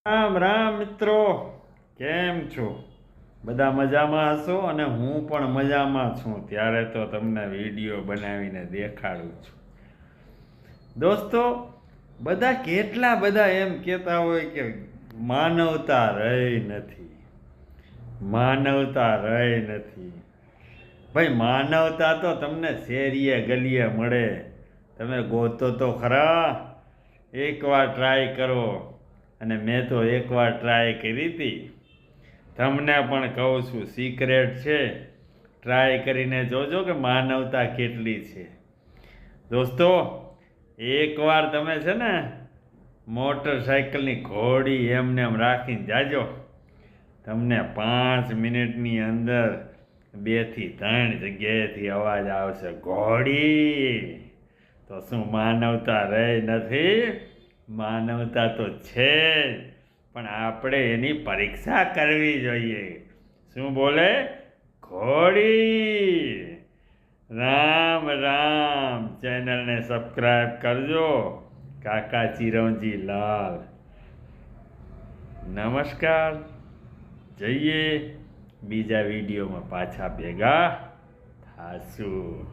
રામ રામ મિત્રો, કેમ છો? બધા મજામાં હશો અને હું પણ મજામાં છું. ત્યારે તો તમને વિડીયો બનાવીને દેખાડું છું. દોસ્તો, બધા કેટલા બધા એમ કહેતા હોય કે માનવતા રહી નથી, માનવતા રહી નથી. ભાઈ, માનવતા તો તમને શેરીએ ગલીએ મળે. તમે ગોતો તો ખરા, એકવાર ટ્રાય કરો. અને મેં તો એકવાર ટ્રાય કરી હતી. તમને પણ કહું છું, સિક્રેટ છે. ટ્રાય કરીને જોજો કે માનવતા કેટલી છે. દોસ્તો, એકવાર તમે છે ને મોટરસાઇકલની ઘોડી એમને એમ રાખીને જાજો. તમને 5 મિનિટની અંદર 2 થી 3 જગ્યાએથી અવાજ આવશે, ઘોડી. તો શું માનવતા રહી નથી? માનવતા તો છે જ, પણ આપણે એની પરીક્ષા કરવી જોઈએ. શું બોલે? ઘોડી. રામ રામ. ચેનલને સબસ્ક્રાઈબ કરજો. કાકા ચિરંજી લાલ. નમસ્કાર. જઈએ બીજા વિડીયોમાં પાછા ભેગા થાશું.